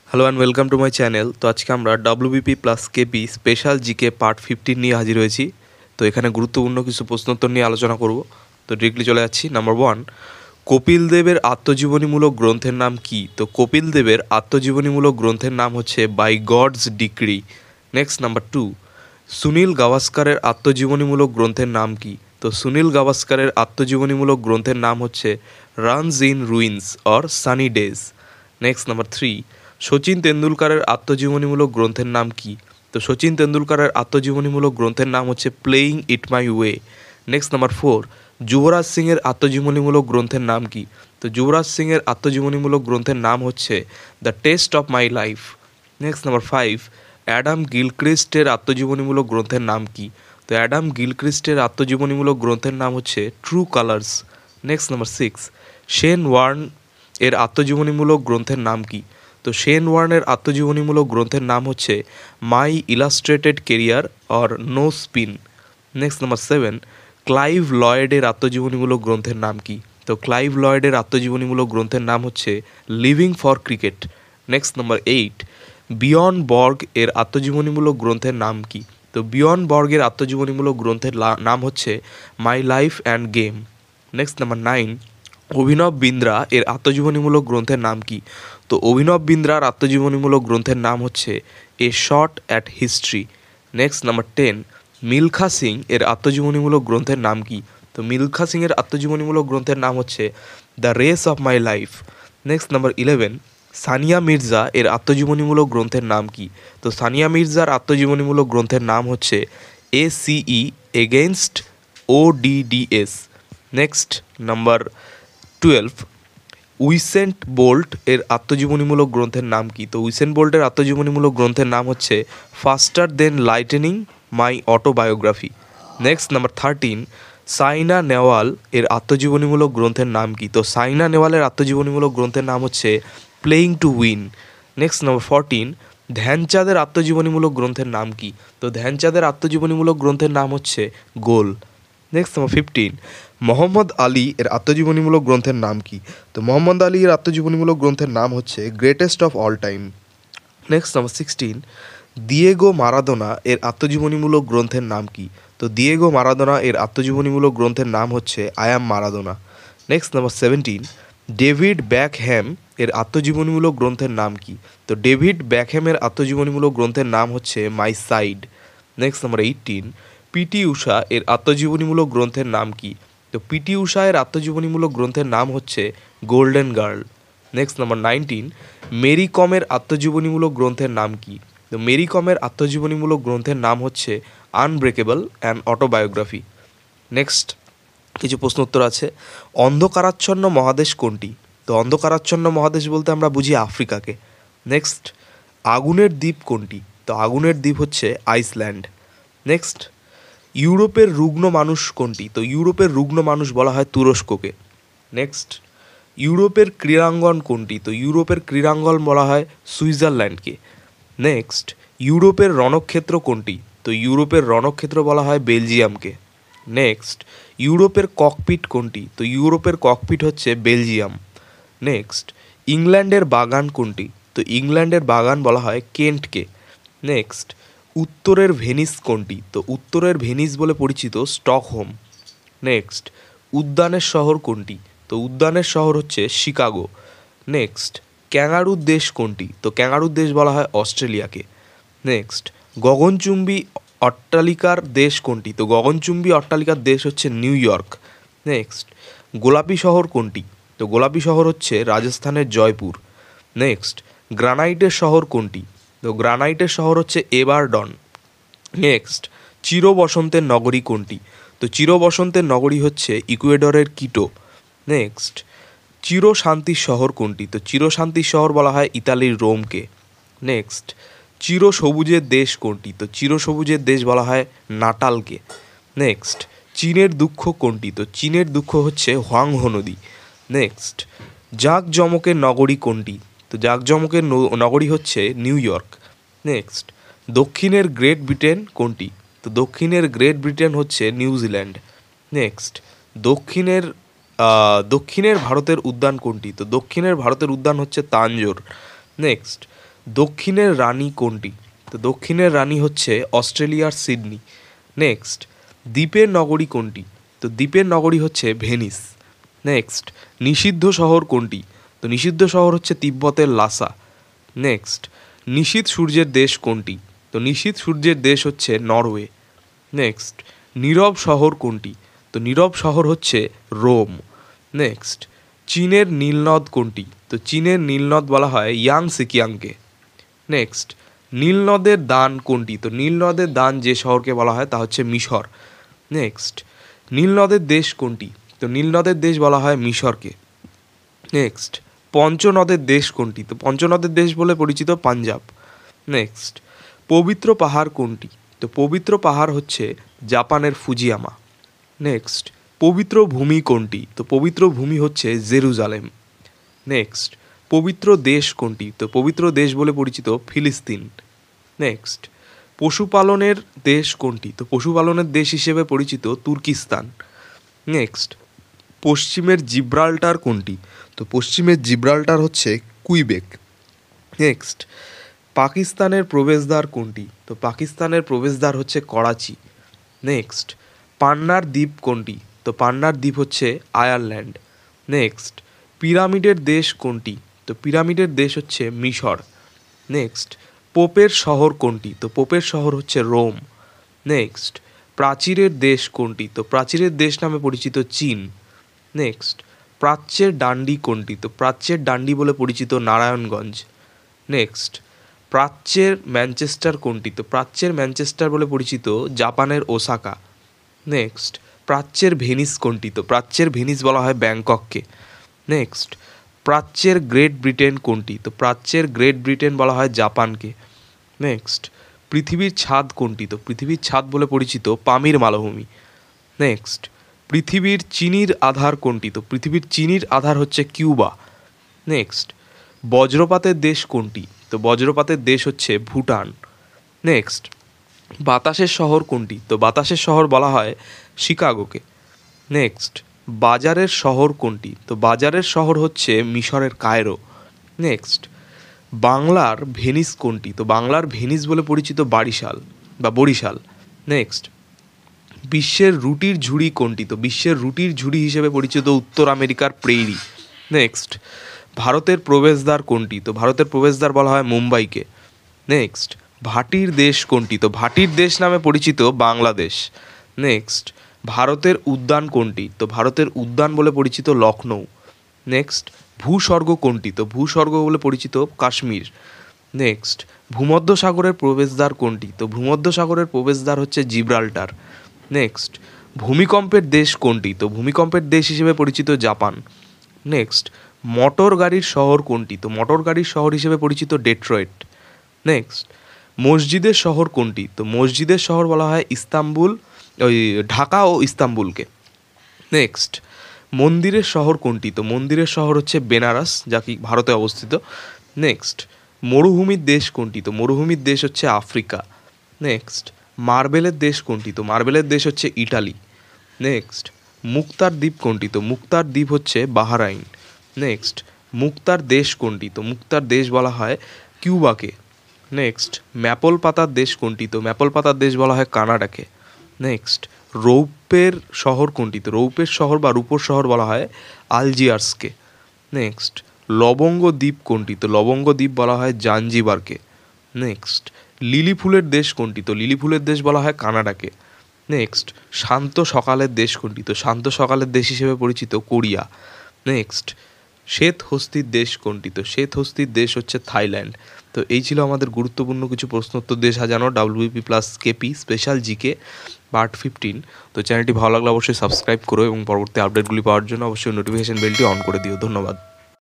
Hello and welcome to my channel. তো আজকে আমরা WBP plus KP special GK part 15 নিয়ে হাজির হয়েছি। তো এখানে গুরুত্বপূর্ণ কিছু প্রশ্নোত্তর নিয়ে আলোচনা করব। তো ডিরেক্টলি চলে যাচ্ছি। নাম্বার 1, কপিল দেবের আত্মজীবনীমূলক গ্রন্থের নাম কি? তো কপিল দেবের আত্মজীবনীমূলক গ্রন্থের নাম হচ্ছে by God's decree. Next number 2, Sunil গাভাস্কারের আত্মজীবনীমূলক গ্রন্থের নাম কি? তো সুনীল গাভাস্কারের আত্মজীবনীমূলক গ্রন্থের নাম হচ্ছে runs in ruins or sunny days. Next number 3, Sachin তেন্ডুলকারের আত্মজীবনীমূলক গ্রন্থের নাম কি? তো শচীন তেন্ডুলকারের আত্মজীবনীমূলক গ্রন্থের নাম হচ্ছে playing it my way. Next number 4, যুবরাজ সিংয়ের আত্মজীবনীমূলক গ্রন্থের নাম কি? তো যুবরাজ সিংয়ের আত্মজীবনীমূলক গ্রন্থের নাম হচ্ছে the test of my life. Next number 5, Adam গিলক্রিস্টের আত্মজীবনীমূলক গ্রন্থের নাম কি? তো অ্যাডাম গিলক্রিস্টের আত্মজীবনীমূলক গ্রন্থের নাম হচ্ছে true colours. Next number 6, Shane Warne এর আত্মজীবনীমূলক গ্রন্থের নাম কি? তো শেন ওয়ার্নের আত্মজীবনীমূলক গ্রন্থের নাম হচ্ছে my illustrated career or no spin. Next number 7, Clive লয়েডের আত্মজীবনীমূলক গ্রন্থের নাম কি? তো ক্লাইভ লয়েডের আত্মজীবনীমূলক গ্রন্থের নাম হচ্ছে living for cricket. Next number 8, বিয়ন বর্গ এর আত্মজীবনীমূলক গ্রন্থের নাম কি? তো বিয়ন বর্গের আত্মজীবনীমূলক গ্রন্থের নাম হচ্ছে my life and game. Next number 9, অভিনব বিন্দ্রা এর আত্মজীবনীমূলক গ্রন্থের নাম কি? তো অভিনব বিন্দ্রার আত্মজীবনীমূলক গ্রন্থের নাম হচ্ছে এ shot at history. Next number 10, Milkha Singh এর আত্মজীবনীমূলক গ্রন্থের নাম কি? তো মিলখা সিংয়ের আত্মজীবনীমূলক গ্রন্থের নাম হচ্ছে the race of my life. Next number 11, Sania Mirza এর আত্মজীবনীমূলক গ্রন্থের নাম কি? তো সানিয়া মির্জার আত্মজীবনীমূলক গ্রন্থের নাম হচ্ছে ACE against ODDS. Next number 12, Usain Bolt এর আত্মজীবনীমূলক গ্রন্থের নাম কি? তো উইসেন্ট বোল্টের আত্মজীবনীমূলক গ্রন্থের নাম হচ্ছে faster than lightning my autobiography. Next number 13, Saina Nehwal এর আত্মজীবনীমূলক গ্রন্থের নাম কি? তো সাইনা নেওয়ালের আত্মজীবনীমূলক গ্রন্থের নাম হচ্ছে playing to win. Next number 14, ধ্যানচাঁদের আত্মজীবনীমূলক গ্রন্থের নাম কি? তো ধ্যানচাঁদের আত্মজীবনীমূলক গ্রন্থের নাম হচ্ছে গোল। নেক্সট নাম্বার 15, মোহাম্মদ আলী এর আত্মজীবনীমূলক গ্রন্থের নাম কি? তো মোহাম্মদ আলী এর আত্মজীবনীমূলক গ্রন্থের নাম হচ্ছে greatest of all time. Next number 16, Diego Maradona এর আত্মজীবনীমূলক গ্রন্থের নাম কি? তো দিয়েগো মারাদোনা এর আত্মজীবনীমূলক গ্রন্থের নাম হচ্ছে I am Maradona. Next number 17, David Beckham এর আত্মজীবনীমূলক গ্রন্থের নাম কি? তো ডেভিড ব্যাকহ্যামের আত্মজীবনীমূলক গ্রন্থের নাম হচ্ছে my side. Next number 18, P T Usha এর আত্মজীবনীমূলক গ্রন্থের নাম কি? তো পিটি ঊষা এর আত্মজীবনীমূলক গ্রন্থের নাম হচ্ছে golden girl. Next number 19, Mary কমের আত্মজীবনীমূলক গ্রন্থের নাম কি? তো মেরি কমের আত্মজীবনীমূলক গ্রন্থের নাম হচ্ছে আনব্রেকেবল অ্যান্ড অটোবায়োগ্রাফি। নেক্সট কিছু প্রশ্ন উত্তর আছে। অন্ধকারাচ্ছন্ন মহাদেশ কোনটি? তো অন্ধকারাচ্ছন্ন মহাদেশ বলতে আমরা বুঝি আফ্রিকাকে। নেক্সট, আগুনের দ্বীপ কোনটি? তো আগুনের দ্বীপ হচ্ছে আইসল্যান্ড। নেক্সট, ইউরোপের রুগ্ন মানুষ কোনটি? তো ইউরোপের রুগ্ন মানুষ বলা হয় তুরস্ককে। নেক্সট, ইউরোপের ক্রীড়াঙ্গন কোনটি? তো ইউরোপের ক্রীড়াঙ্গন বলা হয় সুইজারল্যান্ডকে। নেক্সট, ইউরোপের রণক্ষেত্র কোনটি? তো ইউরোপের রণক্ষেত্র বলা হয় বেলজিয়ামকে। নেক্সট, ইউরোপের ককপিট কোনটি? তো ইউরোপের ককপিট হচ্ছে বেলজিয়াম। নেক্সট, ইংল্যান্ডের বাগান কোনটি? তো ইংল্যান্ডের বাগান বলা হয় কেন্টকে। নেক্সট, উত্তরের ভেনিস কোনটি? তো উত্তরের ভেনিস বলে পরিচিত স্টকহোম। নেক্সট, উদ্যানের শহর কোনটি? তো উদ্যানের শহর হচ্ছে শিকাগো। নেক্সট, ক্যাঙ্গারুর দেশ কোনটি? তো ক্যাঙ্গারুর দেশ বলা হয় অস্ট্রেলিয়াকে। নেক্সট, গগনচুম্বী অট্টালিকার দেশ কোনটি? তো গগনচুম্বী অট্টালিকার দেশ হচ্ছে নিউ ইয়র্ক। নেক্সট, গোলাপি শহর কোনটি? তো গোলাপি শহর হচ্ছে রাজস্থানের জয়পুর। নেক্সট, গ্রানাইটের শহর কোনটি? তো গ্রানাইটের শহর হচ্ছে এবারডন। নেক্সট, চির বসন্তের নগরী কোনটি? তো চির বসন্তের নগরী হচ্ছে ইকুয়েডরের কিটো। নেক্সট, চির শান্তির শহর কোনটি? তো চির শান্তির শহর বলা হয় ইতালির রোমকে। নেক্সট, চির সবুজের দেশ কোনটি? তো চির সবুজের দেশ বলা হয় নাটালকে। নেক্সট, চীনের দুঃখ কোনটি? তো চীনের দুঃখ হচ্ছে হোয়াংহো নদী। নেক্সট, জাঁকজমকের নগরী কোনটি? তো জাঁকজমকের নগরী হচ্ছে নিউ ইয়র্ক। নেক্সট, দক্ষিণের গ্রেট ব্রিটেন কোনটি? তো দক্ষিণের গ্রেট ব্রিটেন হচ্ছে নিউজিল্যান্ড। নেক্সট, দক্ষিণের দক্ষিণের ভারতের উদ্যান কোনটি? তো দক্ষিণের ভারতের উদ্যান হচ্ছে তাঞ্জোর। নেক্সট, দক্ষিণের রানী কোনটি? তো দক্ষিণের রানী হচ্ছে অস্ট্রেলিয়ার সিডনি। নেক্সট, দ্বীপের নগরী কোনটি? তো দ্বীপের নগরী হচ্ছে ভেনিস। নেক্সট, নিষিদ্ধ শহর কোনটি? তো নিষিদ্ধ শহর হচ্ছে তিব্বতের লাসা। নেক্সট, নিশীথ সূর্যের দেশ কোনটি? তো নিশীথ সূর্যের দেশ হচ্ছে নরওয়ে। নেক্সট, নীরব শহর কোনটি? তো নীরব শহর হচ্ছে রোম। নেক্সট, চীনের নীলনদ কোনটি? তো চীনের নীলনদ বলা হয় ইয়াংসিকিয়াংকে। নেক্সট, নীলনদের দান কোনটি? তো নীলনদের দান যে শহরকে বলা হয় তা হচ্ছে মিশর। নেক্সট, নীলনদের দেশ কোনটি? তো নীলনদের দেশ বলা হয় মিশরকে। নেক্সট, পঞ্চনদের দেশ কোনটি? তো পঞ্চনদের দেশ বলে পরিচিত পাঞ্জাব। নেক্সট, পবিত্র পাহাড় কোনটি? তো পবিত্র পাহাড় হচ্ছে জাপানের ফুজিয়ামা। নেক্সট, পবিত্র ভূমি কোনটি? তো পবিত্র ভূমি হচ্ছে জেরুজালেম। নেক্সট, পবিত্র দেশ কোনটি? তো পবিত্র দেশ বলে পরিচিত ফিলিস্তিন। নেক্সট, পশুপালনের দেশ কোনটি? তো পশুপালনের দেশ হিসেবে পরিচিত তুর্কিস্তান। নেক্সট, পশ্চিমের জিব্রাল্টার কোনটি? তো পশ্চিমের জিব্রাল্টার হচ্ছে কুইবেক। নেক্সট, পাকিস্তানের প্রবেশদ্বার কোনটি? তো পাকিস্তানের প্রবেশদ্বার হচ্ছে করাচি। নেক্সট, পান্নার দ্বীপ কোনটি? তো পান্নার দ্বীপ হচ্ছে আয়ারল্যান্ড। নেক্সট, পিরামিডের দেশ কোনটি? তো পিরামিডের দেশ হচ্ছে মিশর। নেক্সট, পোপের শহর কোনটি? তো পোপের শহর হচ্ছে রোম। নেক্সট, প্রাচীরের দেশ কোনটি? তো প্রাচীরের দেশ নামে পরিচিত চীন। নেক্সট, প্রাচ্যের ডান্ডি কোনটি? তো প্রাচ্যের ডান্ডি বলে পরিচিত নারায়ণগঞ্জ। নেক্সট, প্রাচ্যের ম্যানচেস্টার কোনটি? তো প্রাচ্যের ম্যানচেস্টার বলে পরিচিত জাপানের ওসাকা। নেক্সট, প্রাচ্যের ভেনিস কোনটি? তো প্রাচ্যের ভেনিস বলা হয় ব্যাংকককে। নেক্সট, প্রাচ্যের গ্রেট ব্রিটেন কোনটি? তো প্রাচ্যের গ্রেট ব্রিটেন বলা হয় জাপানকে। নেক্সট, পৃথিবীর ছাদ কোনটি? তো পৃথিবীর ছাদ বলে পরিচিত পামির মালভূমি। নেক্সট, পৃথিবীর চিনির আধার কোনটি? তো পৃথিবীর চিনির আধার হচ্ছে কিউবা। নেক্সট, বজ্রপাতের দেশ কোনটি? তো বজ্রপাতের দেশ হচ্ছে ভুটান। নেক্সট, বাতাসের শহর কোনটি? তো বাতাসের শহর বলা হয় শিকাগোকে। নেক্সট, বাজারের শহর কোনটি? তো বাজারের শহর হচ্ছে মিশরের কায়রো। নেক্সট, বাংলার ভেনিস কোনটি? তো বাংলার ভেনিস বলে পরিচিত বরিশাল। নেক্সট, বিশ্বের রুটির ঝুড়ি কোনটি? তো বিশ্বের রুটির ঝুড়ি হিসেবে পরিচিত উত্তর আমেরিকার প্রেইরি। নেক্সট, ভারতের প্রবেশদ্বার কোনটি? তো ভারতের প্রবেশদ্বার বলা হয় মুম্বাইকে। নেক্সট, ভাটির দেশ কোনটি? তো ভাটির দেশ নামে পরিচিত বাংলাদেশ। নেক্সট, ভারতের উদ্যান কোনটি? তো ভারতের উদ্যান বলে পরিচিত লখনৌ। নেক্সট, ভূস্বর্গ কোনটি? তো ভূস্বর্গ বলে পরিচিত কাশ্মীর। নেক্সট, ভূমধ্যসাগরের প্রবেশদ্বার কোনটি? তো ভূমধ্যসাগরের প্রবেশদ্বার হচ্ছে জিব্রাল্টার। নেক্সট, ভূমিকম্পের দেশ কোনটি? তো ভূমিকম্পের দেশ হিসেবে পরিচিত জাপান। নেক্সট, মোটর গাড়ির শহর কোনটি? তো মোটর গাড়ির শহর হিসেবে পরিচিত ডেট্রয়েট। নেক্সট, মসজিদের শহর কোনটি? তো মসজিদের শহর বলা হয় ঢাকা ও ইস্তাম্বুলকে। নেক্সট, মন্দিরের শহর কোনটি? তো মন্দিরের শহর হচ্ছে বেনারস, যা কি ভারতে অবস্থিত। নেক্সট, মরুভূমির দেশ কোনটি? তো মরুভূমির দেশ হচ্ছে আফ্রিকা। নেক্সট, মার্বেলের দেশ কোনটি? তো মার্বেলের দেশ হচ্ছে ইটালি। নেক্সট, মুক্তার দ্বীপ কোনটি? তো মুক্তার দ্বীপ হচ্ছে বাহরাইন। নেক্সট, মুক্তার দেশ কোনটি? তো মুক্তার দেশ বলা হয় কিউবাকে। নেক্সট, ম্যাপল পাতার দেশ কোনটি? তো ম্যাপল পাতার দেশ বলা হয় কানাডাকে। নেক্সট, রৌপ্যের শহর কোনটি? তো রৌপ্যের শহর বা রূপোর শহর বলা হয় আলজিয়ার্সকে। নেক্সট, লবঙ্গ দ্বীপ কোনটি? তো লবঙ্গ দ্বীপ বলা হয় জাঞ্জিবারকে। নেক্সট, লিলি ফুলের দেশ কোনটি? তো লিলি ফুলের দেশ বলা হয় কানাডাকে। নেক্সট, শান্ত সকালের দেশ কোনটি? তো শান্ত সকালের দেশ হিসেবে পরিচিত কোরিয়া। নেক্সট, শ্বেত হস্তির দেশ কোনটি? তো শ্বেত হস্তির দেশ হচ্ছে থাইল্যান্ড। তো এই ছিল আমাদের গুরুত্বপূর্ণ কিছু প্রশ্নোত্তর দিয়ে সাজানো WBP plus KP special GK part 15। তো চ্যানেলটি ভালো লাগলে অবশ্যই সাবস্ক্রাইব করো এবং পরবর্তী আপডেটগুলি পাওয়ার জন্য অবশ্যই নোটিফিকেশন বেলটি অন করে দিও। ধন্যবাদ।